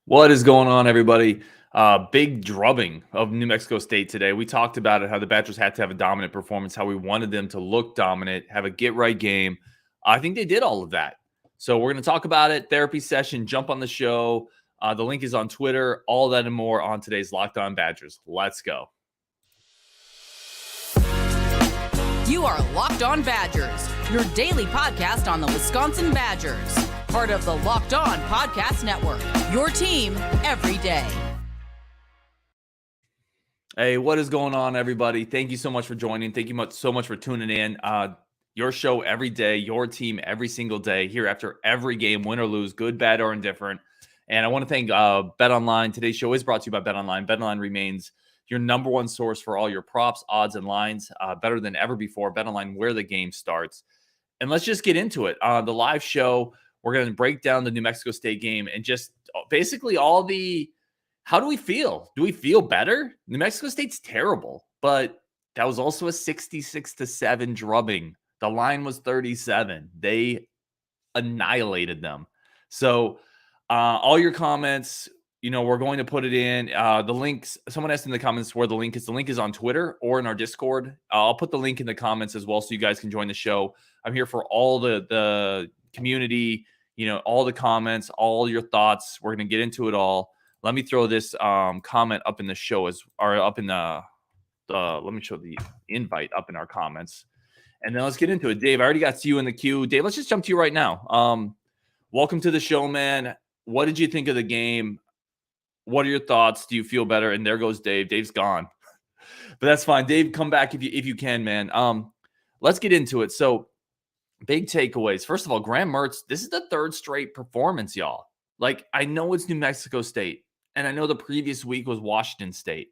What is going on, everybody? Big drubbing of New Mexico State today. We talked about it, how the Badgers had to have a dominant performance, how we wanted them to look dominant, have a get-right game. I think they did all of that. So we're going to talk about it, therapy session, jump on the show. The link is on Twitter, all that and more on today's Locked On Badgers. Let's go. You are Locked On Badgers, your daily podcast on the Wisconsin Badgers. Part of the Locked On Podcast Network, your team every day. Hey, what is going on, everybody? Thank you so much for joining. Thank you so much for tuning in. Your show every day, your team every single day, here after every game, win or lose, good, bad, or indifferent. And I want to thank BetOnline. Today's show is brought to you by BetOnline. BetOnline remains your number one source for all your props, odds, and lines, better than ever before. BetOnline, where the game starts. And let's just get into it. The live show, we're going to break down the New Mexico State game and just basically how do we feel? Do we feel better? New Mexico State's terrible, but that was also a 66-7 drubbing. The line was 37. They annihilated them. So all your comments, we're going to put it in the links. Someone asked in the comments where the link is. The link is on Twitter or in our Discord. I'll put the link in the comments as well so you guys can join the show. I'm here for all the community, all the comments, all your thoughts. We're going to get into it all. Let me throw this comment up in the show let me show the invite up in our comments. And then let's get into it. Dave, I already got you in the queue. Dave, let's just jump to you right now. Welcome to the show, man. What did you think of the game? What are your thoughts? Do you feel better? And there goes Dave. Dave's gone. But that's fine. Dave, come back if you can, man. Let's get into it. So, big takeaways. First of all, Graham Mertz, this is the third straight performance, y'all. I know it's New Mexico State, and I know the previous week was Washington State,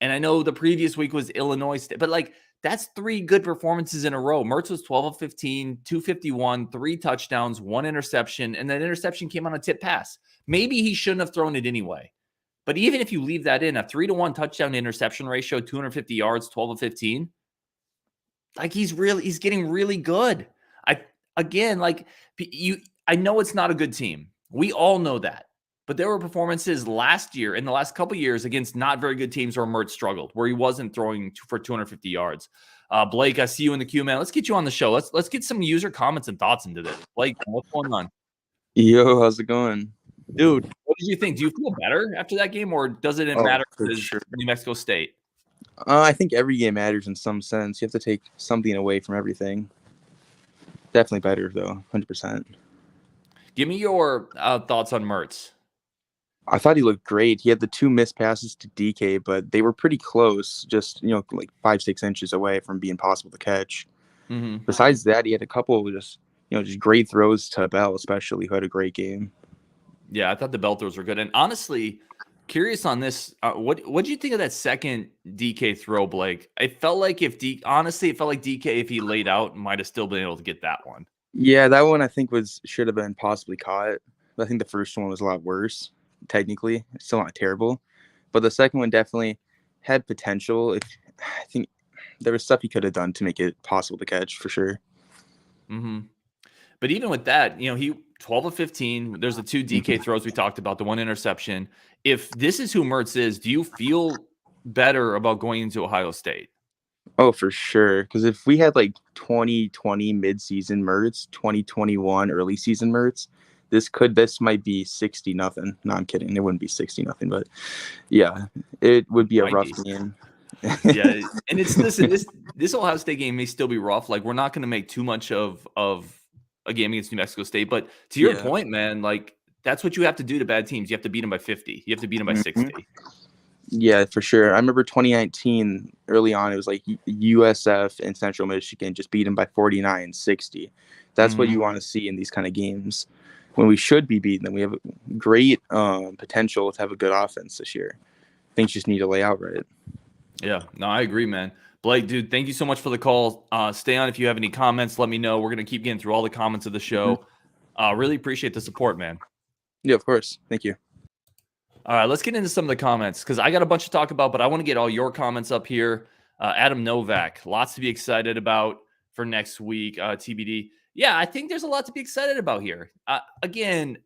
and I know the previous week was Illinois State, but that's three good performances in a row. Mertz was 12 of 15, 251, 3 touchdowns, 1 interception, and that interception came on a tip pass. Maybe he shouldn't have thrown it anyway. But even if you leave that in, a 3-to-1 touchdown to interception ratio, 250 yards, 12 of 15, he's getting really good. I know it's not a good team. We all know that. But there were performances last year, in the last couple of years, against not very good teams where Mertz struggled, where he wasn't throwing for 250 yards. Blake, I see you in the queue, man. Let's get you on the show. Let's get some user comments and thoughts into this. Blake, what's going on? Yo, how's it going? Dude, what did you think? Do you feel better after that game, or does it matter because sure. New Mexico State? I think every game matters in some sense. You have to take something away from everything. Definitely better, though, 100%. Give me your thoughts on Mertz. I thought he looked great. He had the 2 missed passes to DK, but they were pretty close, just 5-6 inches away from being possible to catch. Mm-hmm. Besides that, he had a couple of just great throws to Bell, especially, who had a great game. Yeah, I thought the bell throws were good. And honestly, curious on this, what do you think of that second DK throw, Blake? It felt like DK, if he laid out, might have still been able to get that one. Yeah, that one I think should have been possibly caught. But I think the first one was a lot worse. Technically, it's still not terrible, but the second one definitely had potential. I think there was stuff he could have done to make it possible to catch for sure. Mm-hmm. But even with that, he 12 of 15. There's the 2 DK throws we talked about, the 1 interception. If this is who Mertz is, do you feel better about going into Ohio State? Oh, for sure. Because if we had 2020 midseason Mertz, 2021 early season Mertz, this might be 60-0. No, I'm kidding. It wouldn't be 60-0, but yeah, it would be a rough game. Yeah, and this Ohio State game may still be rough. We're not going to make too much of a game against New Mexico State, but to your point, man, that's what you have to do to bad teams. You have to beat them by 50. You have to beat them by 60. Yeah, for sure. I remember 2019 early on, it was USF and Central Michigan just beat them by 49-60. That's what you want to see in these kind of games. When we should be beating them, we have great potential to have a good offense this year. Things just need to lay out right. Yeah, no, I agree, man. Blake, dude, thank you so much for the call. Stay on if you have any comments. Let me know. We're going to keep getting through all the comments of the show. Really appreciate the support, man. Yeah, of course. Thank you. All right, let's get into some of the comments because I got a bunch to talk about, but I want to get all your comments up here. Adam Novak, lots to be excited about for next week, TBD. Yeah, I think there's a lot to be excited about here. Again,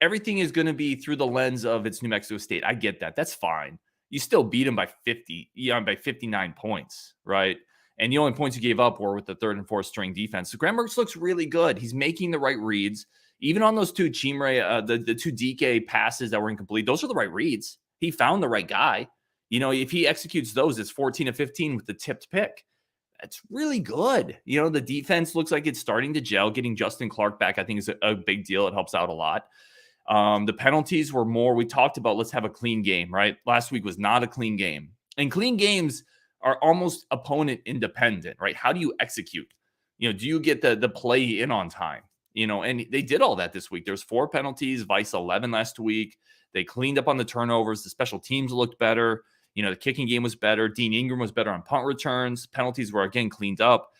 everything is going to be through the lens of it's New Mexico State. I get that. That's fine. You still beat them by 50, by 59 points, right? And the only points you gave up were with the third and fourth string defense. So Graham Mertz looks really good. He's making the right reads. Even on those two Chimre, the two DK passes that were incomplete, those are the right reads. He found the right guy. If he executes those, it's 14-15 with the tipped pick. That's really good. The defense looks like it's starting to gel. Getting Justin Clark back, I think, is a big deal. It helps out a lot. The penalties were more, we talked about, let's have a clean game, right? Last week was not a clean game. And clean games are almost opponent independent, right? How do you execute? Do you get the play in on time? And they did all that this week. There's 4 penalties, Vice 11 last week. They cleaned up on the turnovers. The special teams looked better. The kicking game was better. Dean Ingram was better on punt returns. Penalties were, again, cleaned up.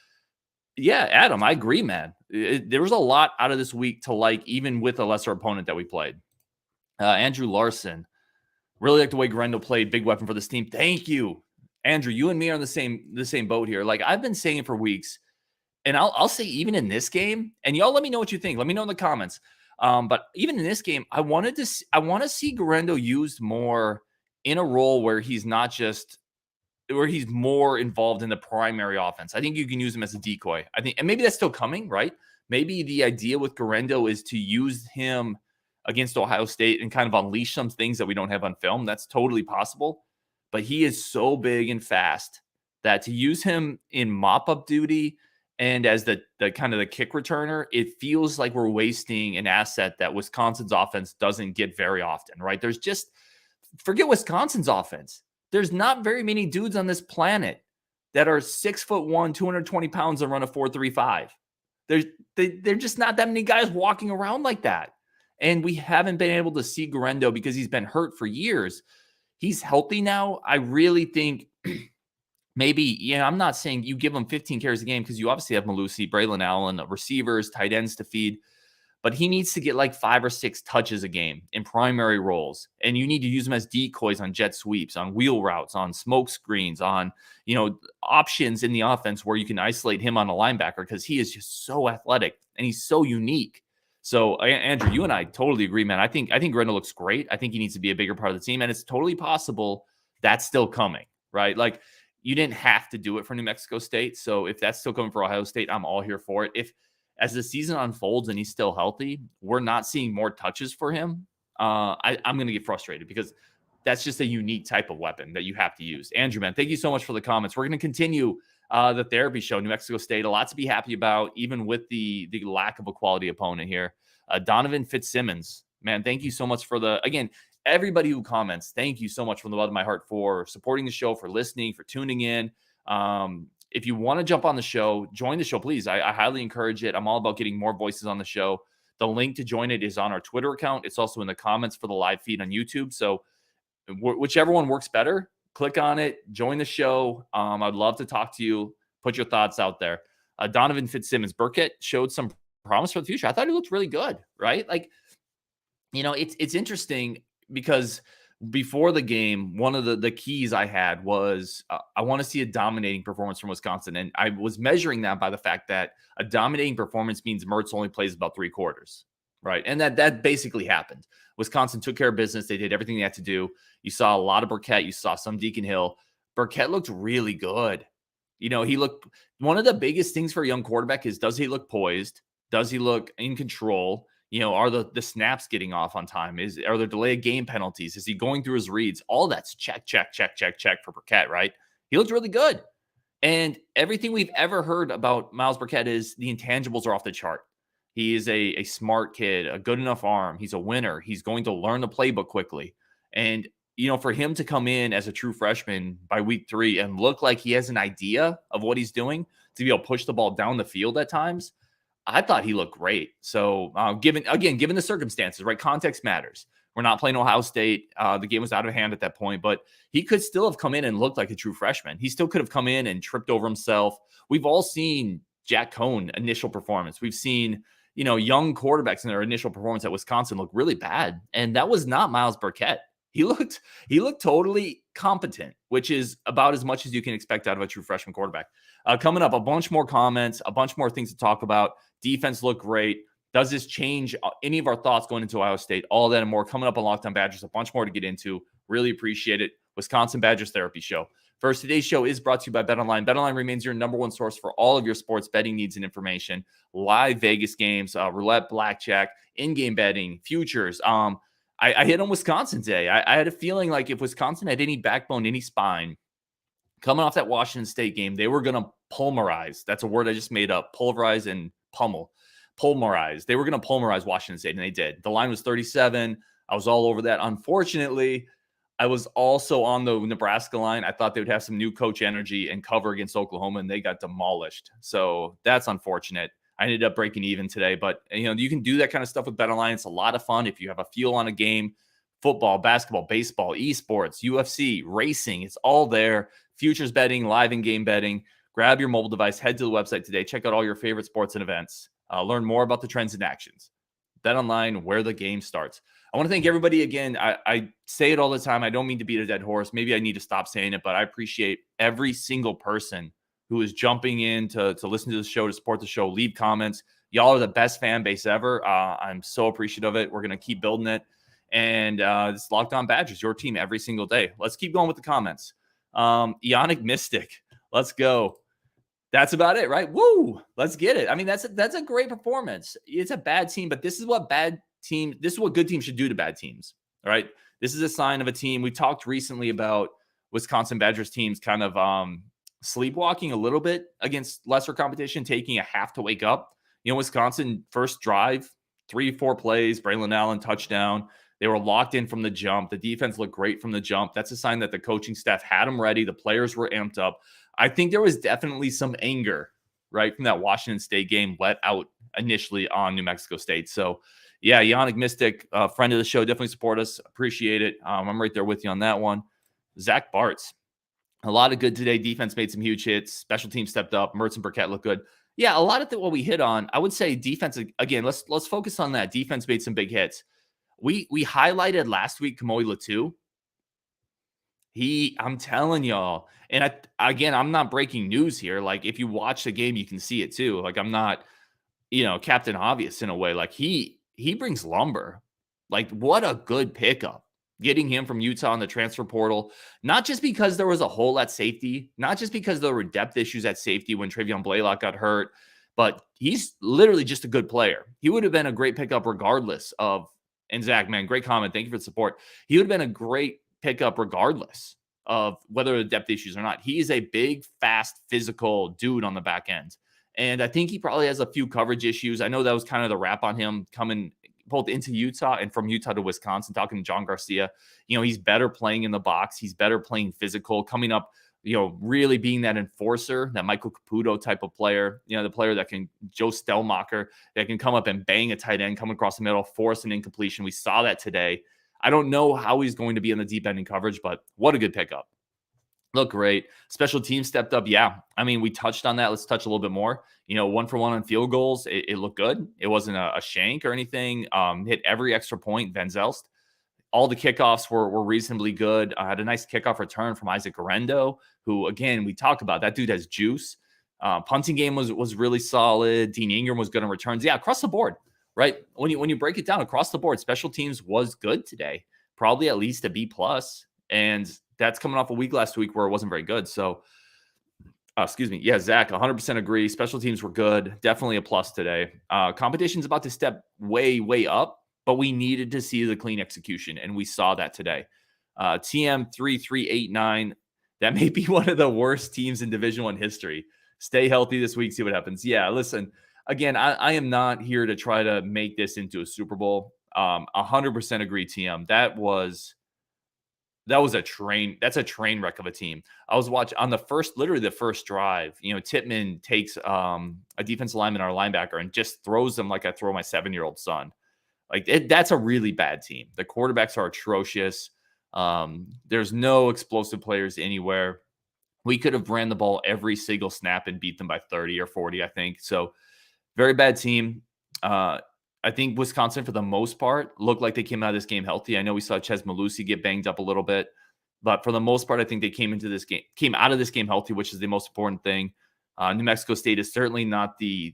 Yeah, Adam, I agree, man. There was a lot out of this week to like, even with a lesser opponent that we played. Andrew Larson, really like the way Grendo played. Big weapon for this team. Thank you, Andrew. You and me are on the same boat here. Like I've been saying for weeks, and I'll say even in this game, and y'all let me know what you think. Let me know in the comments. But even in this game, I want to see Grendo used more in a role where he's not just, where he's more involved in the primary offense. I think you can use him as a decoy. I think, and maybe that's still coming, right? Maybe the idea with Grendo is to use him against Ohio State and kind of unleash some things that we don't have on film. That's totally possible. But he is so big and fast that to use him in mop-up duty and as the kind of the kick returner, it feels like we're wasting an asset that Wisconsin's offense doesn't get very often, right? There's just, forget Wisconsin's offense. There's not very many dudes on this planet that are 6'1", 220 pounds and run a 4.35. They're just not that many guys walking around like that. And we haven't been able to see Grendo because he's been hurt for years. He's healthy now. I really think maybe, I'm not saying you give him 15 carries a game because you obviously have Malusi, Braelon Allen, receivers, tight ends to feed. But he needs to get like 5 or 6 touches a game in primary roles. And you need to use him as decoys on jet sweeps, on wheel routes, on smoke screens, on, options in the offense where you can isolate him on a linebacker because he is just so athletic and he's so unique. So, Andrew, you and I totally agree, man. I think Grendo looks great. I think he needs to be a bigger part of the team. And it's totally possible that's still coming, right? Like, you didn't have to do it for New Mexico State. So if that's still coming for Ohio State, I'm all here for it. If, as the season unfolds and he's still healthy, we're not seeing more touches for him, I'm going to get frustrated because that's just a unique type of weapon that you have to use. Andrew, man, thank you so much for the comments. We're going to continue the therapy show, New Mexico State. A lot to be happy about, even with the lack of a quality opponent here. Donovan Fitzsimmons, man, thank you so much for again, everybody who comments, thank you so much from the bottom of my heart for supporting the show, for listening, for tuning in. If you want to jump on the show, join the show, please. I highly encourage it. I'm all about getting more voices on the show. The link to join it is on our Twitter account. It's also in the comments for the live feed on YouTube. So whichever one works better, click on it, join the show. I'd love to talk to you. Put your thoughts out there. Donovan Fitzsimmons, Burkett showed some promise for the future. I thought he looked really good, right? Like, it's interesting because before the game, one of the keys I had was I want to see a dominating performance from Wisconsin. And I was measuring that by the fact that a dominating performance means Mertz only plays about 3 quarters, right? And that basically happened. Wisconsin took care of business. They did everything they had to do. You saw a lot of Burkett. You saw some Deacon Hill. Burkett looked really good. He looked, one of the biggest things for a young quarterback is, does he look poised? Does he look in control? Are the snaps getting off on time? Are there delayed game penalties? Is he going through his reads? All that's check for Burkett, right? He looked really good. And everything we've ever heard about Miles Burkett is the intangibles are off the chart. He is a smart kid, a good enough arm. He's a winner. He's going to learn the playbook quickly. And, for him to come in as a true freshman by week 3 and look like he has an idea of what he's doing, to be able to push the ball down the field at times, I thought he looked great. So given the circumstances, right? Context matters. We're not playing Ohio State. The game was out of hand at that point, but he could still have come in and looked like a true freshman. He still could have come in and tripped over himself. We've all seen Jack Cohn initial performance. We've seen, young quarterbacks in their initial performance at Wisconsin look really bad. And that was not Miles Burkett. He looked totally competent, which is about as much as you can expect out of a true freshman quarterback. Coming up, a bunch more comments, a bunch more things to talk about. Defense looked great. Does this change any of our thoughts going into Ohio State? All that and more coming up on Locked On Badgers. A bunch more to get into. Really appreciate it. Wisconsin Badgers Therapy Show. First, today's show is brought to you by BetOnline. BetOnline remains your number one source for all of your sports betting needs and information. Live Vegas games, roulette, blackjack, in-game betting, futures. I hit on Wisconsin today. I had a feeling like if Wisconsin had any backbone, any spine, coming off that Washington State game, they were going to pulverize. That's a word I just made up. Pulverize and pummel. Pulverize. They were going to pulverize Washington State, and they did. The line was 37. I was all over that. Unfortunately, I was also on the Nebraska line. I thought they would have some new coach energy and cover against Oklahoma, and they got demolished. So that's unfortunate. I ended up breaking even today, but you can do that kind of stuff with BetOnline. It's a lot of fun if you have a feel on a game. Football, basketball, baseball, esports, UFC, racing. It's all there. Futures betting, live in-game betting. Grab your mobile device, head to the website today. Check out all your favorite sports and events. Learn more about the trends and actions. BetOnline, where the game starts. I want to thank everybody again. I say it all the time. I don't mean to beat a dead horse. Maybe I need to stop saying it, but I appreciate every single person who is jumping in to listen to the show, to support the show, leave comments. Y'all are the best fan base ever. I'm so appreciative of it. We're going to keep building it. And it's Locked On Badgers, your team every single day. Let's keep going with the comments. Ionic Mystic, let's go. That's about it, right? Woo! Let's get it. I mean, that's a great performance. It's a bad team, but this is what good teams should do to bad teams. All right. This is a sign of a team. We talked recently about Wisconsin Badgers teams kind of sleepwalking a little bit against lesser competition, taking a half to wake up. Wisconsin first drive, 3-4 plays, Braelon Allen touchdown. They were locked in from the jump. The defense looked great from the jump. That's a sign that the coaching staff had them ready. The players were amped up. I think there was definitely some anger, right, from that Washington State game let out initially on New Mexico State. So, yeah, Ionic Mystic, friend of the show, definitely support us. Appreciate it. I'm right there with you on that one. Zach Bartz, a lot of good today. Defense made some huge hits. Special teams stepped up. Mertz and Burkett look good. Yeah, a lot of what we hit on, I would say defense, again, let's focus on that. Defense made some big hits. We highlighted last week Kamoi Latu. I'm telling y'all, and I'm not breaking news here. Like, if you watch the game, you can see it too. Like, I'm not, Captain Obvious in a way. Like, he brings lumber. Like, what a good pickup. Getting him from Utah in the transfer portal, not just because there was a hole at safety, not just because there were depth issues at safety when Travion Blaylock got hurt, but he's literally just a good player. He would have been a great pickup regardless of, and Zach, man, great comment. Thank you for the support. He would have been a great pickup regardless of whether the depth issues or not. He is a big, fast, physical dude on the back end. And I think he probably has a few coverage issues. I know that was kind of the rap on him coming both into Utah and from Utah to Wisconsin, talking to John Garcia. He's better playing in the box. He's better playing physical, coming up, really being that enforcer, that Michael Caputo type of player, the player that can, Joe Stellmacher, that can come up and bang a tight end, come across the middle, force an incompletion. We saw that today. I don't know how he's going to be in the deep end in coverage, but what a good pickup. Look great. Special teams stepped up. Yeah. I mean, we touched on that. Let's touch a little bit more. 1-for-1 on field goals. It looked good. It wasn't a shank or anything. Hit every extra point. Van Zelst. All the kickoffs were reasonably good. I had a nice kickoff return from Isaac Arendo, who, again, we talk about. That dude has juice. Punting game was really solid. Dean Ingram was good on returns. Yeah, across the board, right? When you break it down across the board, special teams was good today. Probably at least a B+. And that's coming off a week last week where it wasn't very good. So, excuse me. Yeah, Zach, 100% agree. Special teams were good. Definitely a plus today. Competition's about to step way, way up, but we needed to see the clean execution, and we saw that today. TM3389, that may be one of the worst teams in Division I history. Stay healthy this week, see what happens. Yeah, listen, again, I am not here to try to make this into a Super Bowl. 100% agree, TM. That was a train. That's a train wreck of a team. I was watching on the first drive. Tippmann takes a defensive lineman, our linebacker, and just throws them like I throw my 7-year-old son. That's a really bad team. The quarterbacks are atrocious. There's no explosive players anywhere. We could have ran the ball every single snap and beat them by 30 or 40, I think. So very bad team. I think Wisconsin, for the most part, looked like they came out of this game healthy. I know we saw Ches Malusi get banged up a little bit, but for the most part, I think they came out of this game healthy, which is the most important thing. New Mexico State is certainly not the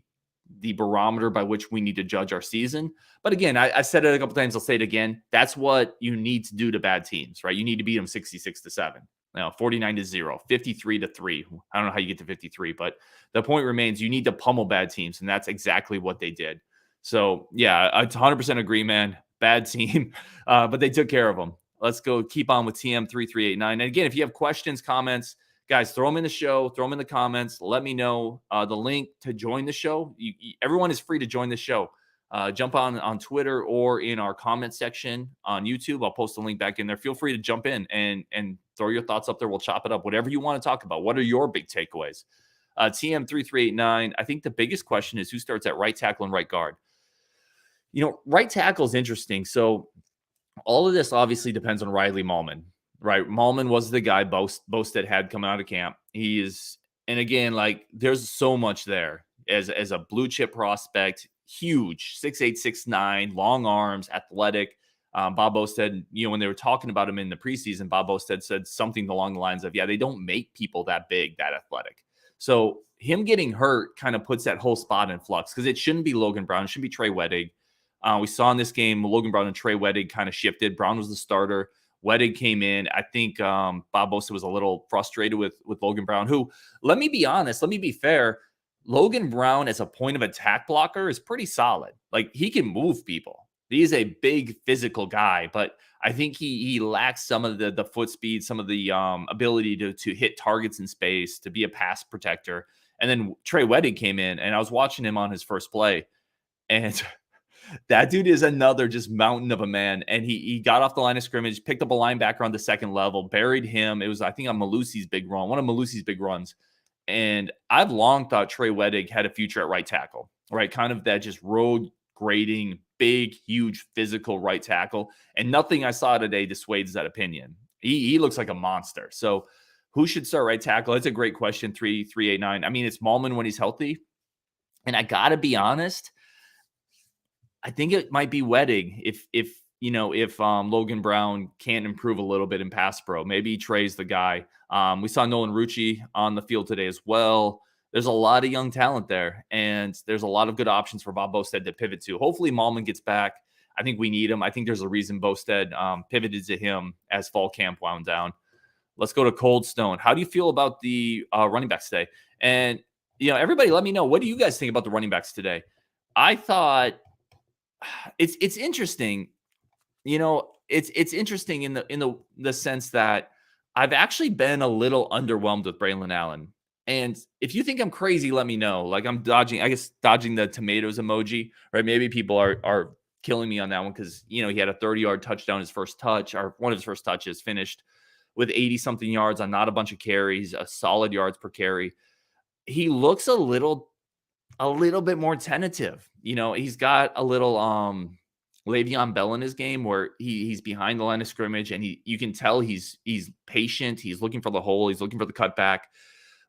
the barometer by which we need to judge our season. But again, I said it a couple times. I'll say it again. That's what you need to do to bad teams, right? You need to beat them 66-7. 49-0, 53-3. I don't know how you get to 53, but the point remains you need to pummel bad teams, and that's exactly what they did. So, yeah, I 100% agree, man. Bad team, but they took care of them. Let's go keep on with TM3389. And again, if you have questions, comments, guys, throw them in the show, throw them in the comments. Let me know the link to join the show. Everyone is free to join the show. Jump on Twitter or in our comment section on YouTube. I'll post the link back in there. Feel free to jump in and throw your thoughts up there. We'll chop it up. Whatever you want to talk about. What are your big takeaways? TM3389. I think the biggest question is who starts at right tackle and right guard. Right tackle is interesting. So all of this obviously depends on Riley Mahlman, right? Mahlman was the guy Bostad had coming out of camp. He is, and again, like there's so much there as a blue chip prospect, huge, 6'8", 6'9", long arms, athletic. Bob Bostad, when they were talking about him in the preseason, Bob Bostad said something along the lines of, yeah, they don't make people that big, that athletic. So him getting hurt kind of puts that whole spot in flux because it shouldn't be Logan Brown. It should be Trey Wettig. We saw in this game, Logan Brown and Trey Wettig kind of shifted. Brown was the starter. Wettig came in. I think Bob Bostad was a little frustrated with Logan Brown, who, let me be honest, let me be fair, Logan Brown as a point of attack blocker is pretty solid. Like, he can move people. He is a big physical guy, but I think he lacks some of the foot speed, some of the ability to hit targets in space, to be a pass protector. And then Trey Wettig came in, and I was watching him on his first play, and that dude is another just mountain of a man. And he got off the line of scrimmage, picked up a linebacker on the second level, buried him. It was, I think, on Malusi's big run, one of Malusi's big runs. And I've long thought Trey Wettig had a future at right tackle, right? Kind of that just road grading, big, huge physical right tackle. And nothing I saw today dissuades that opinion. He looks like a monster. So who should start right tackle? That's a great question, 3389. I mean, it's Mahlman when he's healthy. And I got to be honest, I think it might be Wettig if Logan Brown can't improve a little bit in pass pro. Maybe Trey's the guy. We saw Nolan Rucci on the field today as well. There's a lot of young talent there, and there's a lot of good options for Bob Bostad to pivot to. Hopefully Mahlman gets back. I think we need him. I think there's a reason Bostad pivoted to him as fall camp wound down. Let's go to Cold Stone. How do you feel about the running backs today? And, everybody let me know. What do you guys think about the running backs today? I thought it's interesting. It's interesting in the sense that I've actually been a little underwhelmed with Braelon Allen. And if you think I'm crazy, let me know. Like, I'm dodging the tomatoes emoji, right? Maybe people are killing me on that one because, he had a 30-yard touchdown, his first touch, or one of his first touches, finished with 80-something yards on not a bunch of carries, a solid yards per carry. He looks a little bit more tentative. He's got a little Le'Veon Bell in his game where he's behind the line of scrimmage, and you can tell he's patient. He's looking for the hole. He's looking for the cutback.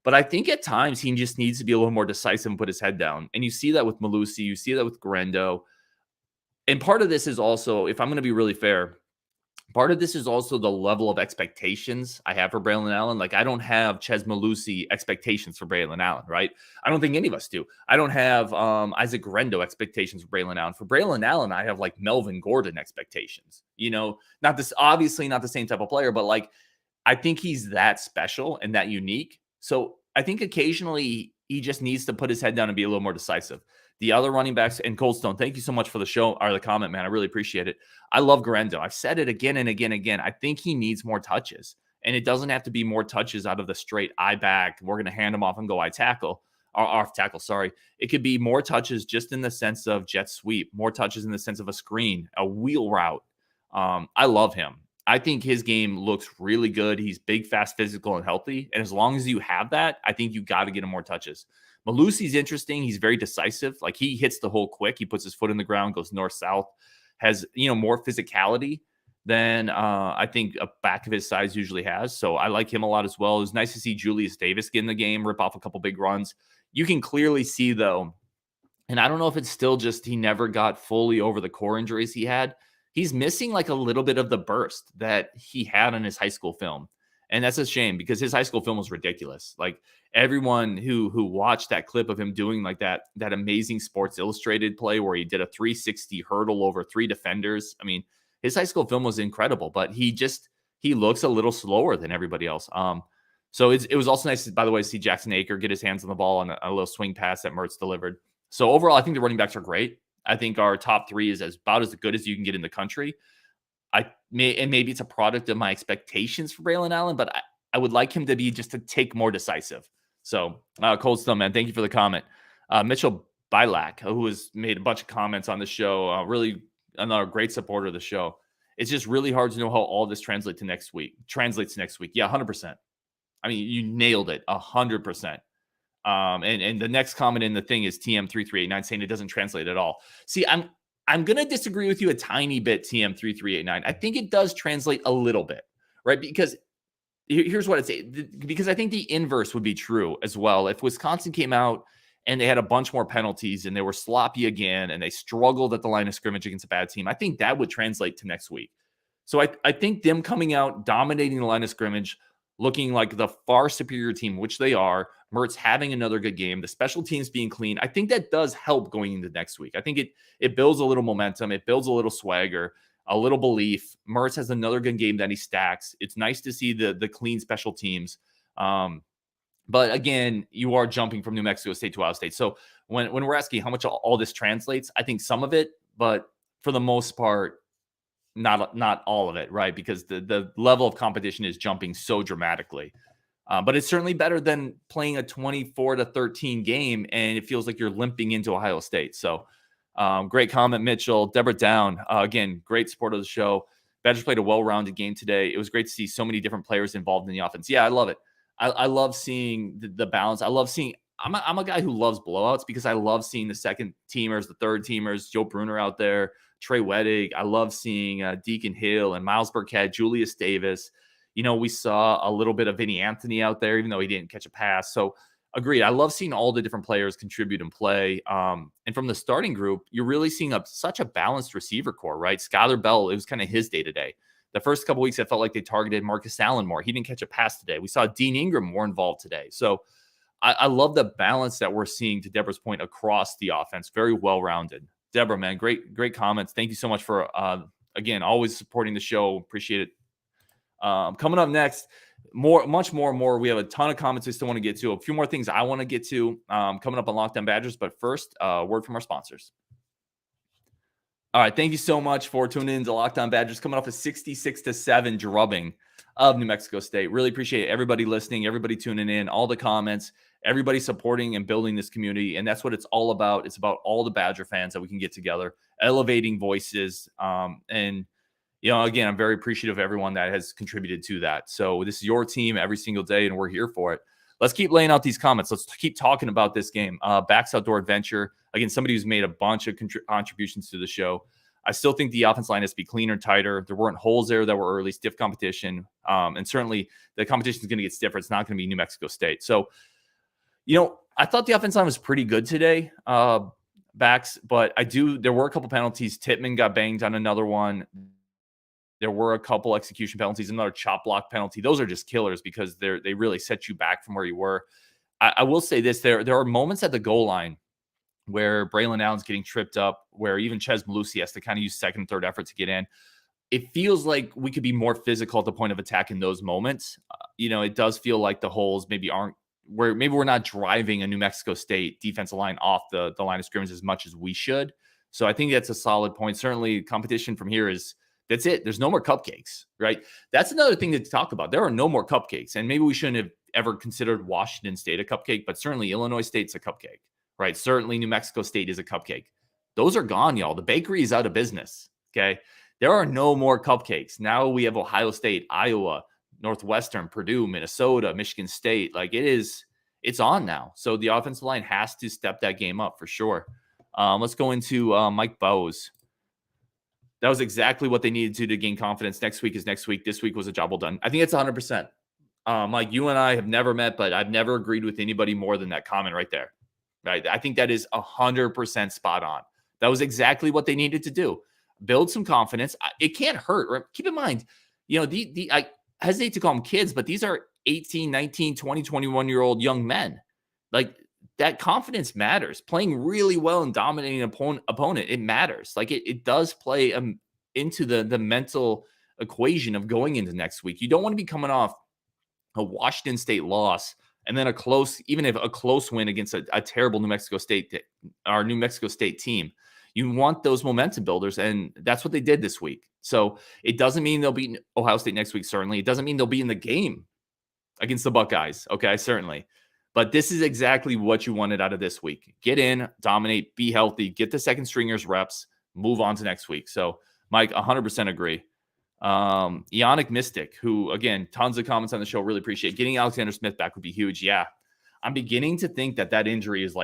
But I think at times he just needs to be a little more decisive and put his head down. And you see that with Malusi. You see that with Garendo. And part of this is also, if I'm going to be really fair, part of this is also the level of expectations I have for Braelon Allen. Like, I don't have Chez Malusi expectations for Braelon Allen, right? I don't think any of us do. I don't have Isaac Garendo expectations for Braelon Allen. For Braelon Allen, I have like Melvin Gordon expectations. Obviously not the same type of player, but like, I think he's that special and that unique. So I think occasionally he just needs to put his head down and be a little more decisive. The other running backs, and Cold Stone, thank you so much for the show or the comment, man. I really appreciate it. I love Garendo. I've said it again and again and again. I think he needs more touches. And it doesn't have to be more touches out of the straight eye back. We're going to hand him off and go off tackle. Sorry. It could be more touches just in the sense of jet sweep, more touches in the sense of a screen, a wheel route. I love him. I think his game looks really good. He's big, fast, physical, and healthy. And as long as you have that, I think you got to get him more touches. Malusi's interesting. He's very decisive. Like, he hits the hole quick. He puts his foot in the ground, goes north-south, has, more physicality than I think a back of his size usually has. So I like him a lot as well. It was nice to see Julius Davis get in the game, rip off a couple big runs. You can clearly see, though, and I don't know if it's still just he never got fully over the core injuries he had. He's missing like a little bit of the burst that he had in his high school film. And that's a shame because his high school film was ridiculous. Like everyone who watched that clip of him doing like that amazing Sports Illustrated play where he did a 360 hurdle over 3 defenders. I mean, his high school film was incredible, but he looks a little slower than everybody else. So it was also nice, by the way, to see Jackson Aker get his hands on the ball on a little swing pass that Mertz delivered. So overall, I think the running backs are great. I think our top 3 is about as good as you can get in the country. And maybe it's a product of my expectations for Braelon Allen, but I would like him to be just to take more decisive. So Cold Stone, man, thank you for the comment. Mitchell Bilak, who has made a bunch of comments on the show, really another great supporter of the show. It's just really hard to know how all this translates to next week. Yeah, 100%. I mean, you nailed it, 100%. And the next comment in the thing is TM3389 saying it doesn't translate at all. See, I'm going to disagree with you a tiny bit, TM3389. I think it does translate a little bit, right? Because here's what I'd say. Because I think the inverse would be true as well. If Wisconsin came out and they had a bunch more penalties and they were sloppy again and they struggled at the line of scrimmage against a bad team, I think that would translate to next week. So I think them coming out, dominating the line of scrimmage, looking like the far superior team, which they are, Mertz having another good game, the special teams being clean, I think that does help going into next week. I think it builds a little momentum. It builds a little swagger, a little belief. Mertz has another good game that he stacks. It's nice to see the clean special teams. But again, you are jumping from New Mexico State to Ohio State. So when we're asking how much all this translates, I think some of it, but for the most part, not all of it, right? Because the level of competition is jumping so dramatically. But it's certainly better than playing a 24-13 game and it feels like you're limping into Ohio State. So great comment, Mitchell. Deborah Down, again, great support of the show. Badgers played a well-rounded game today. It was great to see so many different players involved in the offense. Yeah, I love it. I love seeing the balance. I love seeing I'm a guy who loves blowouts because I love seeing the second teamers, the third teamers, Joe Bruner out there, Trey Wettig. I love seeing Deacon Hill and Miles Burkett, Julius Davis. We saw a little bit of Vinny Anthony out there, even though he didn't catch a pass. So agreed. I love seeing all the different players contribute and play. And from the starting group, you're really seeing such a balanced receiver core, right? Skylar Bell, it was kind of his day-to-day. The first couple weeks, I felt like they targeted Marcus Allen more. He didn't catch a pass today. We saw Dean Ingram more involved today. So I love the balance that we're seeing, to Deborah's point, across the offense. Very well-rounded. Deborah, man, great comments. Thank you so much for, again, always supporting the show. Appreciate it. Coming up next, much more. We have a ton of comments we still want to get to. A few more things I want to get to coming up on Locked On Badgers. But first, word from our sponsors. All right, thank you so much for tuning in to Locked On Badgers, coming off a 66-7 drubbing of New Mexico State. Really appreciate everybody listening, everybody tuning in, all the comments, everybody supporting and building this community. And that's what it's all about. It's about all the Badger fans that we can get together, elevating voices. And, again, I'm very appreciative of everyone that has contributed to that. So this is your team every single day, and we're here for it. Let's keep laying out these comments. Let's keep talking about this game. Backs Outdoor Adventure. Again, somebody who's made a bunch of contributions to the show. I still think the offense line has to be cleaner, tighter. There weren't holes there that were early, stiff competition. And certainly the competition is going to get stiffer. It's not going to be New Mexico State. So, I thought the offense line was pretty good today, backs, but there were a couple penalties. Tittman got banged on another one. There were a couple execution penalties, another chop block penalty. Those are just killers because they really set you back from where you were. I will say this, there are moments at the goal line where Braelon Allen's getting tripped up, where even Ches Malusi has to kind of use second and third effort to get in. It feels like we could be more physical at the point of attack in those moments. It does feel like the holes maybe we're not driving a New Mexico State defensive line off the line of scrimmage as much as we should. So I think that's a solid point. Certainly competition from here that's it. There's no more cupcakes, right? That's another thing to talk about. There are no more cupcakes. And maybe we shouldn't have ever considered Washington State a cupcake, but certainly Illinois State's a cupcake, right? Certainly New Mexico State is a cupcake. Those are gone, y'all. The bakery is out of business, okay? There are no more cupcakes. Now we have Ohio State, Iowa, Northwestern, Purdue, Minnesota, Michigan State. It's on now. So the offensive line has to step that game up for sure. Let's go into Mike Bowes. That was exactly what they needed to gain confidence. Next week is next week. This week was a job well done. I think it's 100%. Mike, you and I have never met, but I've never agreed with anybody more than that comment right there. Right? I think that is 100% spot on. That was exactly what they needed to do. Build some confidence. It can't hurt. Right? Keep in mind, hesitate to call them kids, but these are 18, 19, 20, 21-year-old young men. Like, that confidence matters. Playing really well and dominating an opponent, it matters. Like, it does play into the mental equation of going into next week. You don't want to be coming off a Washington State loss and then even if a close win against a terrible New Mexico State team. You want those momentum builders, and that's what they did this week. So it doesn't mean they'll beat Ohio State next week, certainly. It doesn't mean they'll be in the game against the Buckeyes, okay, certainly. But this is exactly what you wanted out of this week. Get in, dominate, be healthy, get the second stringers reps, move on to next week. So, Mike, 100% agree. Ionic Mystic, who, again, tons of comments on the show, really appreciate. Getting Alexander Smith back would be huge. Yeah, I'm beginning to think that injury is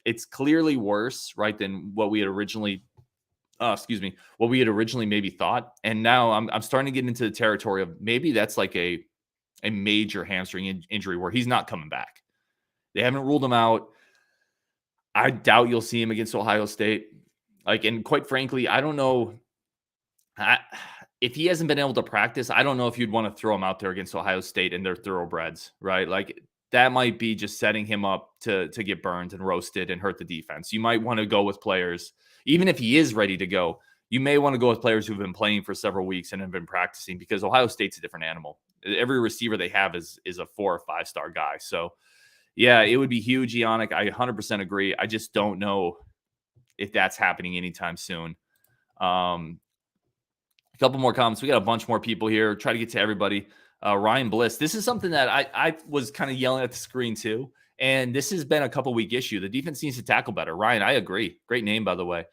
it's clearly worse, right, than what we had originally, maybe thought. And now I'm starting to get into the territory of maybe that's like a major hamstring injury where he's not coming back. They haven't ruled him out. I doubt you'll see him against Ohio State. And quite frankly, I don't know. If he hasn't been able to practice, I don't know if you'd want to throw him out there against Ohio State and their thoroughbreds, right? That might be just setting him up to get burned and roasted and hurt the defense. You might want to go with players, even if he is ready to go, you may want to go with players who've been playing for several weeks and have been practicing, because Ohio State's a different animal. Every receiver they have is a 4 or 5 star guy. So yeah, it would be huge, Ionic. I 100% agree. I just don't know if that's happening anytime soon. A couple more comments. We got a bunch more people here. Try to get to everybody. Ryan Bliss. This is something that I was kind of yelling at the screen too. And this has been a couple week issue. The defense needs to tackle better. Ryan, I agree. Great name, by the way.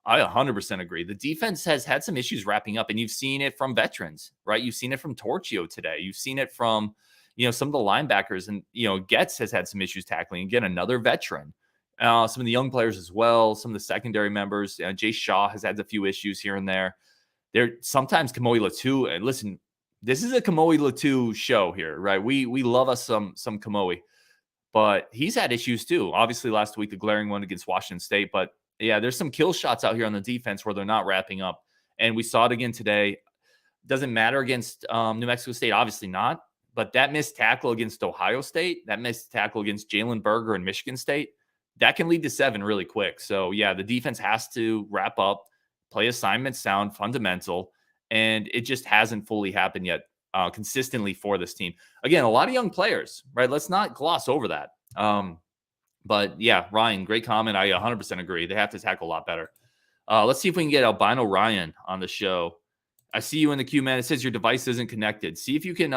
I 100% agree. The defense has had some issues wrapping up, and you've seen it from veterans, right? You've seen it from Torchio today. You've seen it from, some of the linebackers, and, Getz has had some issues tackling. Again, another veteran. Some of the young players as well. Some of the secondary members. Jay Shaw has had a few issues here and there. Sometimes Kamoi Latu, and listen, this is a Kamoi Latu show here, right? We love us some Kamoi, but he's had issues too. Obviously, last week, the glaring one against Washington State. But yeah, there's some kill shots out here on the defense where they're not wrapping up. And we saw it again today. Doesn't matter against New Mexico State, obviously not. But that missed tackle against Ohio State, that missed tackle against Jalen Berger and Michigan State, that can lead to 7 really quick. So yeah, the defense has to wrap up, play assignments sound, fundamental, and it just hasn't fully happened yet consistently for this team. Again, a lot of young players, right? Let's not gloss over that. But yeah, Ryan, great comment. I 100% agree. They have to tackle a lot better. Let's see if we can get Albino Ryan on the show. I see you in the queue, man. It says your device isn't connected. See if you can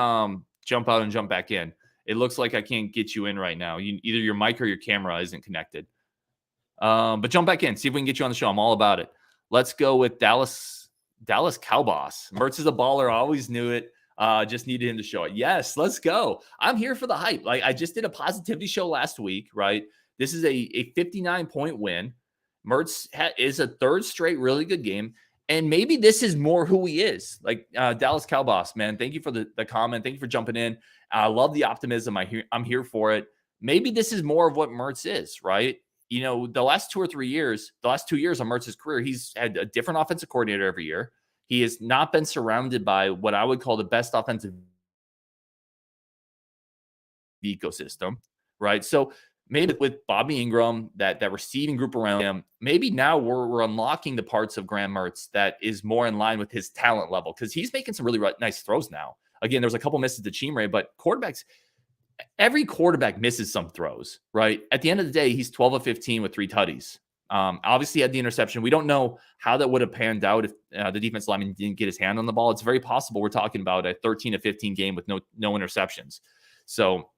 jump out and jump back in. It looks like I can't get you in right now. Either your mic or your camera isn't connected. But jump back in. See if we can get you on the show. I'm all about it. Let's go with Dallas Cowboss. Mertz is a baller. I always knew it. Just needed him to show it. Yes, let's go. I'm here for the hype. I just did a positivity show last week, right? This is a 59-point win. Mertz is a 3rd straight really good game. And maybe this is more who he is. Dallas Cowboss, man, thank you for the comment. Thank you for jumping in. I love the optimism. I'm here for it. Maybe this is more of what Mertz is, right? The last 2 years on Mertz's career, he's had a different offensive coordinator every year. He has not been surrounded by what I would call the best offensive ecosystem, right? So maybe with Bobby Ingram, that receiving group around him, maybe now we're unlocking the parts of Graham Mertz that is more in line with his talent level, because he's making some really nice throws now. Again, there's a couple misses to Chimere, but every quarterback misses some throws, right? At the end of the day, he's 12 of 15 with 3 tutties. Obviously, he had the interception. We don't know how that would have panned out if the defense lineman didn't get his hand on the ball. It's very possible we're talking about a 13 to 15 game with no interceptions. So,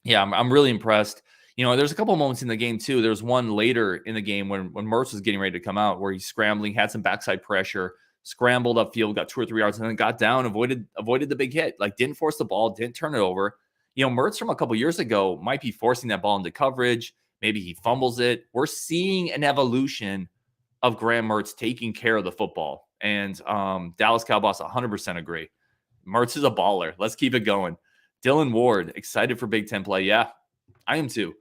yeah, I'm really impressed. There's a couple of moments in the game, too. There's one later in the game when Mertz was getting ready to come out where he's scrambling, had some backside pressure, scrambled upfield, got 2 or 3 yards, and then got down, avoided the big hit. Didn't force the ball, didn't turn it over. Mertz from a couple years ago might be forcing that ball into coverage. Maybe he fumbles it. We're seeing an evolution of Graham Mertz taking care of the football. And Dallas Cowboys 100% agree. Mertz is a baller. Let's keep it going. Dylan Ward, excited for Big Ten play. Yeah, I am too.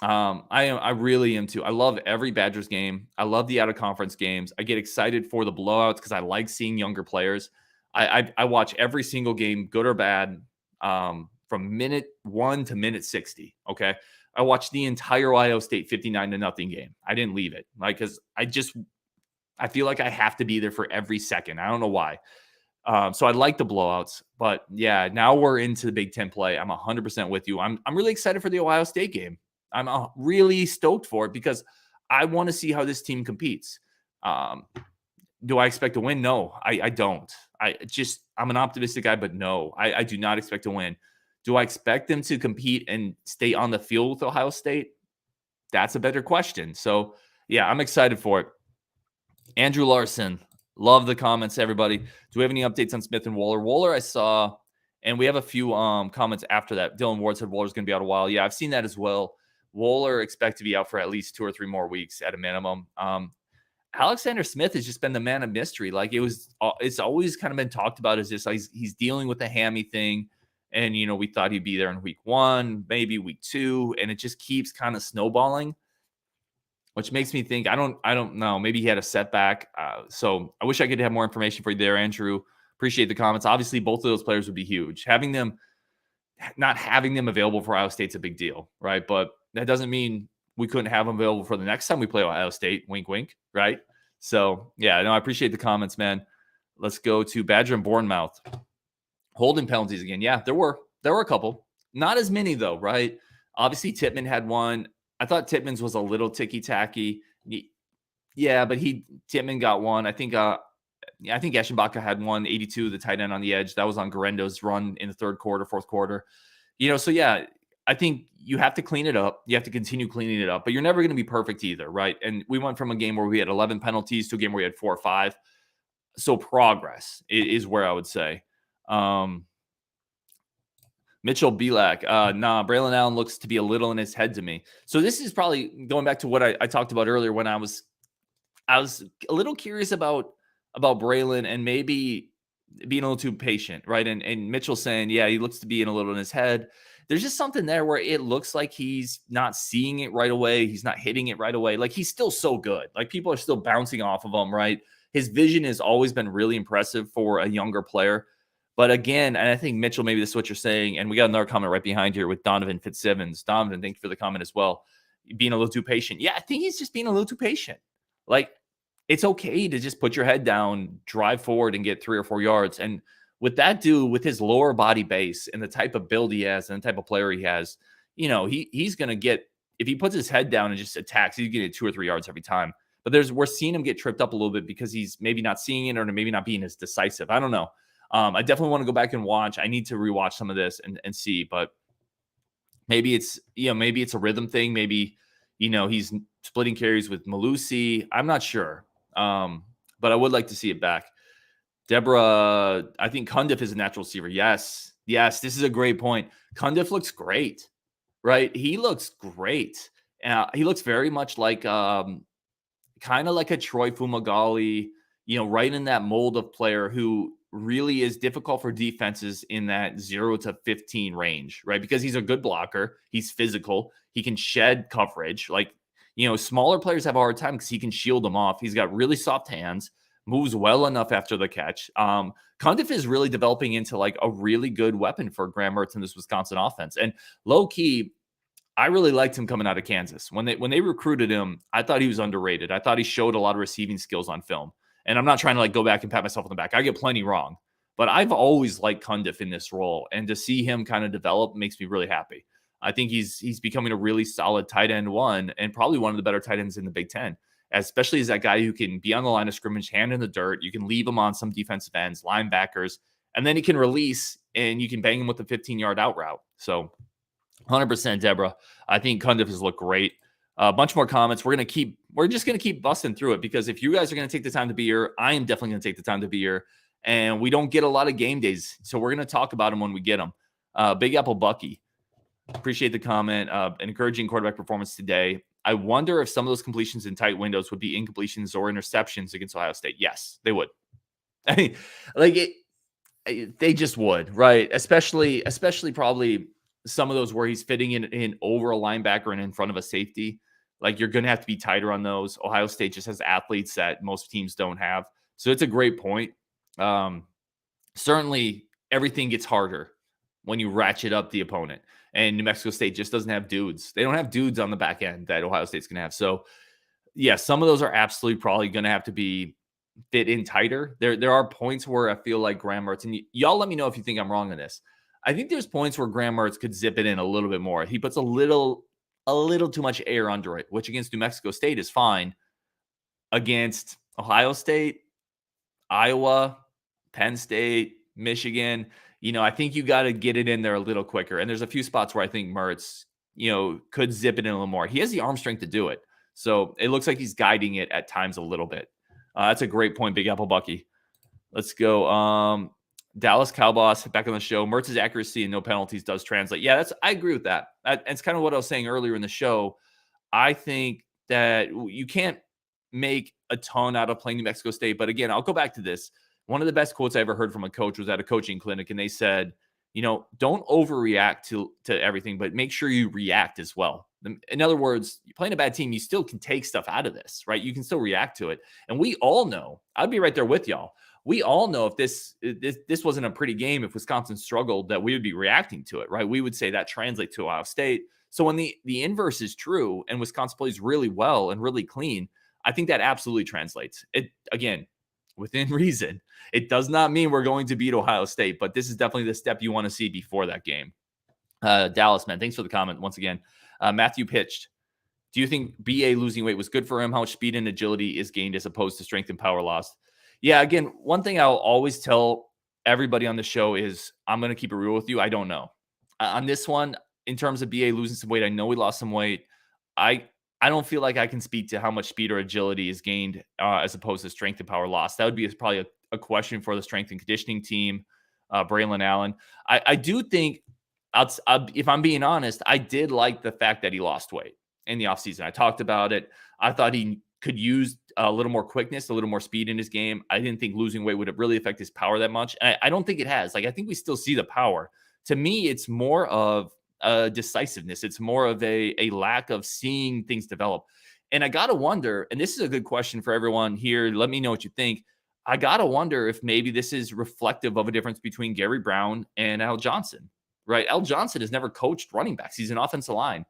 I really am too. I love every Badgers game. I love the out-of-conference games. I get excited for the blowouts because I like seeing younger players. I watch every single game, good or bad, from minute 1 to minute 60. Okay. I watched the entire Ohio State 59-0 game. I didn't leave it, like, because I feel like I have to be there for every second. I don't know why. So I like the blowouts, but yeah, now we're into the Big Ten play. I'm 100% with you. I'm really excited for the Ohio State game. I'm really stoked for it because I want to see how this team competes. Do I expect to win? No, I don't. I'm an optimistic guy, but no, I do not expect to win. Do I expect them to compete and stay on the field with Ohio State? That's a better question. So yeah, I'm excited for it. Andrew Larson, love the comments, everybody. Do we have any updates on Smith and Waller? Waller, I saw, and we have a few comments after that. Dylan Ward said Waller's going to be out a while. Yeah, I've seen that as well. Waller expect to be out for at least 2 or 3 more weeks at a minimum. Alexander Smith has just been the man of mystery. Like it's always kind of been talked about as just like he's dealing with the hammy thing. And, we thought he'd be there in week 1, maybe week 2, and it just keeps kind of snowballing, which makes me think, I don't know. Maybe he had a setback. So I wish I could have more information for you there, Andrew. Appreciate the comments. Obviously, both of those players would be huge. Not having them available for Ohio State's a big deal, right? But that doesn't mean we couldn't have them available for the next time we play Ohio State. Wink, wink, right? So, yeah, no, I appreciate the comments, man. Let's go to Badger and Bournemouth. Holding penalties again. Yeah, there were a couple. Not as many, though, right? Obviously, Tippmann had one. I thought Tippmann's was a little ticky-tacky. Yeah, but Tippmann got one. I think Eschenbacher had one, 82, the tight end on the edge. That was on Garendo's run in the third quarter, fourth quarter. So yeah, I think you have to clean it up. You have to continue cleaning it up, but you're never going to be perfect either, right? And we went from a game where we had 11 penalties to a game where we had 4 or 5. So progress is where I would say. Mitchell Belak, Braelon Allen looks to be a little in his head to me. So this is probably going back to what I talked about earlier when I was a little curious about Braelon and maybe being a little too patient, right? And Mitchell saying, yeah, he looks to be in a little in his head. There's just something there where it looks like he's not seeing it right away. He's not hitting it right away. Like, he's still so good. Like, people are still bouncing off of him, right? His vision has always been really impressive for a younger player. But again, and I think, Mitchell, maybe this is what you're saying, and we got another comment right behind here with Donovan Fitzsimmons. Donovan, thank you for the comment as well. Being a little too patient. Yeah, I think he's just being a little too patient. Like, it's okay to just put your head down, drive forward, and get 3 or 4 yards. And with that dude, with his lower body base and the type of build he has and the type of player he has, he's going to get, if he puts his head down and just attacks, he's going to get 2 or 3 yards every time. But we're seeing him get tripped up a little bit because he's maybe not seeing it or maybe not being as decisive. I don't know. I definitely want to go back and watch. I need to rewatch some of this and see, but maybe it's a rhythm thing. Maybe, he's splitting carries with Malusi. I'm not sure. But I would like to see it back. Deborah, I think Cundiff is a natural receiver. Yes, this is a great point. Cundiff looks great, right? He looks great. He looks very much like kind of like a Troy Fumagalli, right in that mold of player who really is difficult for defenses in that 0 to 15 range, right? Because he's a good blocker. He's physical. He can shed coverage. Like, smaller players have a hard time because he can shield them off. He's got really soft hands, moves well enough after the catch. Cundiff is really developing into like a really good weapon for Graham Mertz in this Wisconsin offense. And low key, I really liked him coming out of Kansas. When they recruited him, I thought he was underrated. I thought he showed a lot of receiving skills on film. And I'm not trying to go back and pat myself on the back. I get plenty wrong. But I've always liked Cundiff in this role. And to see him kind of develop makes me really happy. I think he's becoming a really solid tight end one and probably one of the better tight ends in the Big Ten, especially as that guy who can be on the line of scrimmage, hand in the dirt. You can leave him on some defensive ends, linebackers, and then he can release and you can bang him with a 15-yard out route. So 100%, Deborah. I think Cundiff has looked great. A bunch more comments. We're just going to keep busting through it because if you guys are going to take the time to be here, I am definitely going to take the time to be here. And we don't get a lot of game days. So we're going to talk about them when we get them. Big Apple Bucky. Appreciate the comment. An encouraging quarterback performance today. I wonder if some of those completions in tight windows would be incompletions or interceptions against Ohio State. Yes, they would. I mean, they just would, right? Especially probably some of those where he's fitting in over a linebacker and in front of a safety. Like, you're going to have to be tighter on those. Ohio State just has athletes that most teams don't have. So it's a great point. certainly everything gets harder when you ratchet up the opponent. And New Mexico State just doesn't have dudes. They don't have dudes on the back end that Ohio State's going to have. So, yeah, some of those are absolutely probably going to have to be fit in tighter. There are points where I feel like Graham Mertz, and y'all let me know if you think I'm wrong on this. I think there's points where Graham Mertz could zip it in a little bit more. He puts a little too much air under it, which against New Mexico State is fine. Against Ohio State, Iowa, Penn State, Michigan, I think you got to get it in there a little quicker. And there's a few spots where I think Mertz, could zip it in a little more. He has the arm strength to do it. So it looks like he's guiding it at times a little bit. That's a great point, Big Apple Bucky. Let's go. Dallas Cowboys back on the show. Mertz's accuracy and no penalties does translate. Yeah, I agree with that. It's kind of what I was saying earlier in the show. I think that you can't make a ton out of playing New Mexico State. But again, I'll go back to this. One of the best quotes I ever heard from a coach was at a coaching clinic, and they said, don't overreact to everything, but make sure you react as well. In other words, you're playing a bad team, you still can take stuff out of this, right? You can still react to it. And we all know, I'd be right there with y'all. We all know if this wasn't a pretty game, if Wisconsin struggled, that we would be reacting to it, right? We would say that translates to Ohio State. So when the inverse is true and Wisconsin plays really well and really clean, I think that absolutely translates. It, again, within reason. It does not mean we're going to beat Ohio State, but this is definitely the step you want to see before that game. Dallas, man, thanks for the comment once again. Matthew pitched. Do you think BA losing weight was good for him? How much speed and agility is gained as opposed to strength and power lost? Yeah, again, one thing I'll always tell everybody on the show is I'm going to keep it real with you. I don't know. On this one, in terms of BA losing some weight, I know he lost some weight. I don't feel like I can speak to how much speed or agility is gained as opposed to strength and power loss. That would be probably a question for the strength and conditioning team, Braelon Allen. I do think, if I'm being honest, I did like the fact that he lost weight in the offseason. I talked about it. I thought he could use a little more quickness, a little more speed in his game. I didn't think losing weight would really affect his power that much. And I don't think it has. I think we still see the power. To me, it's more of decisiveness. It's more of a lack of seeing things develop. And I got to wonder, and this is a good question for everyone here. Let me know what you think. I got to wonder if maybe this is reflective of a difference between Gary Brown and Al Johnson, right? Al Johnson has never coached running backs. He's an offensive line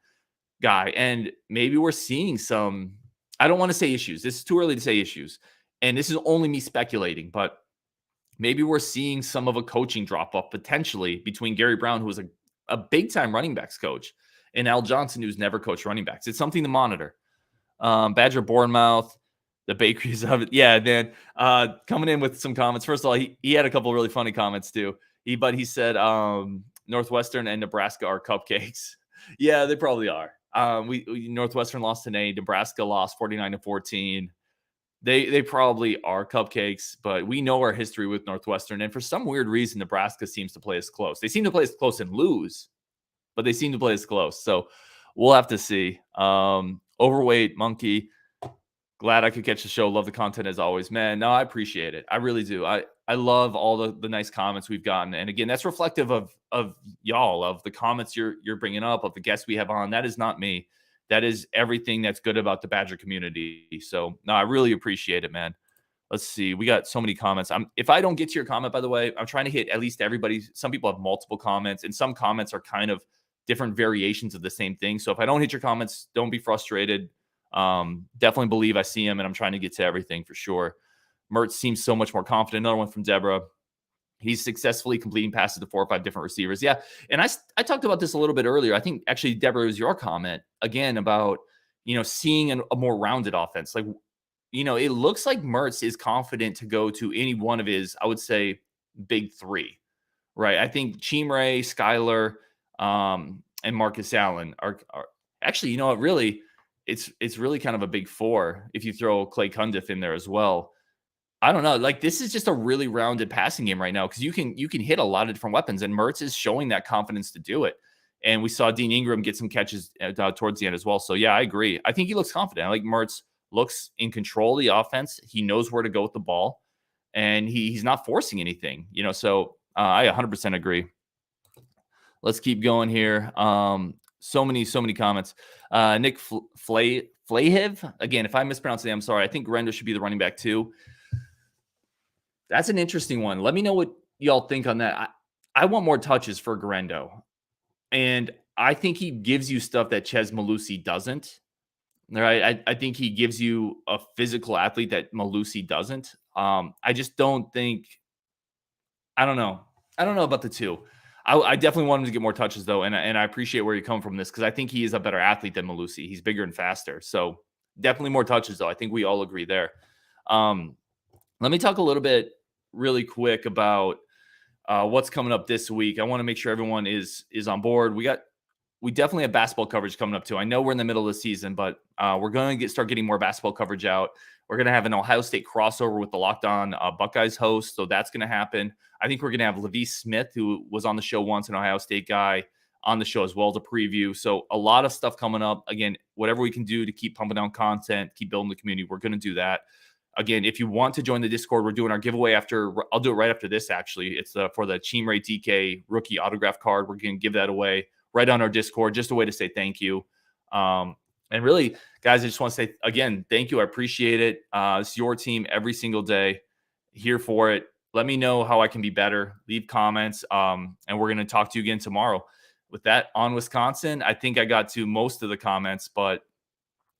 guy. And maybe we're seeing some, I don't want to say issues. This is too early to say issues. And this is only me speculating, but maybe we're seeing some of a coaching drop off potentially between Gary Brown, who was a big time running backs coach, and Al Johnson, who's never coached running backs. It's something to monitor. Badger Bournemouth, the bakeries of it. Yeah, man. Coming in with some comments. First of all, he had a couple of really funny comments too. He said Northwestern and Nebraska are cupcakes. Yeah, they probably are. Northwestern lost today. Nebraska lost 49-14. They probably are cupcakes, but we know our history with Northwestern. And for some weird reason, Nebraska seems to play as close. They seem to play as close and lose, but they seem to play as close. So we'll have to see. Overweight Monkey. Glad I could catch the show. Love the content as always, man. No, I appreciate it. I really do. I love all the nice comments we've gotten. And again, that's reflective of y'all, of the comments you're bringing up, of the guests we have on. That is not me. That is everything that's good about the Badger community. So no, I really appreciate it, man. Let's see. We got so many comments. If I don't get to your comment, by the way, I'm trying to hit at least everybody. Some people have multiple comments, and some comments are kind of different variations of the same thing. So if I don't hit your comments, don't be frustrated. Definitely believe I see them, and I'm trying to get to everything for sure. Mertz seems so much more confident. Another one from Deborah. He's successfully completing passes to 4 or 5 different receivers. Yeah. And I talked about this a little bit earlier. I think actually, Deborah, was your comment again about, seeing a more rounded offense. Like, it looks like Mertz is confident to go to any one of his, I would say, big 3, right? I think Chimere, Skyler, and Marcus Allen are actually, really, it's really kind of a big 4 if you throw Clay Cundiff in there as well. I don't know. Like, this is just a really rounded passing game right now because you can hit a lot of different weapons, and Mertz is showing that confidence to do it. And we saw Dean Ingram get some catches towards the end as well. So yeah, I agree. I think he looks confident. I like Mertz looks in control of the offense. He knows where to go with the ball, and he's not forcing anything. So I 100% agree. Let's keep going here. So many comments. Nick Flahiv. Again, if I mispronounce it, I'm sorry. I think Render should be the running back too. That's an interesting one. Let me know y'all think on that. I want more touches for Garendo. And I think he gives you stuff that Chez Malusi doesn't. Right? I think he gives you a physical athlete that Malusi doesn't. I just don't think – I don't know. I don't know about the two. I definitely want him to get more touches, though, and I appreciate where you come from this because I think he is a better athlete than Malusi. He's bigger and faster. So definitely more touches, though. I think we all agree there. Let me talk a little bit really quick about what's coming up this week. I want to make sure everyone is on board. We definitely have basketball coverage coming up, too. I know we're in the middle of the season, but we're going to start getting more basketball coverage out. We're going to have an Ohio State crossover with the Locked On Buckeyes host, so that's going to happen. I think we're going to have Levis Smith, who was on the show once, an Ohio State guy, on the show as well to preview. So a lot of stuff coming up. Again, whatever we can do to keep pumping out content, keep building the community, we're going to do that. Again, if you want to join the Discord, we're doing our giveaway I'll do it right after this, actually. It's for the Chimere DK rookie autograph card. We're going to give that away right on our Discord, just a way to say thank you. And really, guys, I just want to say, again, thank you. I appreciate it. It's your team every single day. Here for it. Let me know how I can be better. Leave comments, and we're going to talk to you again tomorrow. With that, on Wisconsin, I think I got to most of the comments, but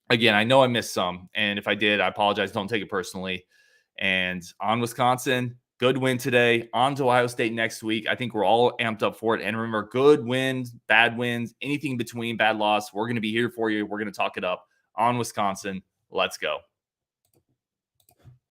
again, I know I missed some, and if I did, I apologize. Don't take it personally. And on Wisconsin, good win today. On to Ohio State next week. I think we're all amped up for it. And remember, good wins, bad wins, anything between, bad loss, we're going to be here for you. We're going to talk it up. On Wisconsin, let's go.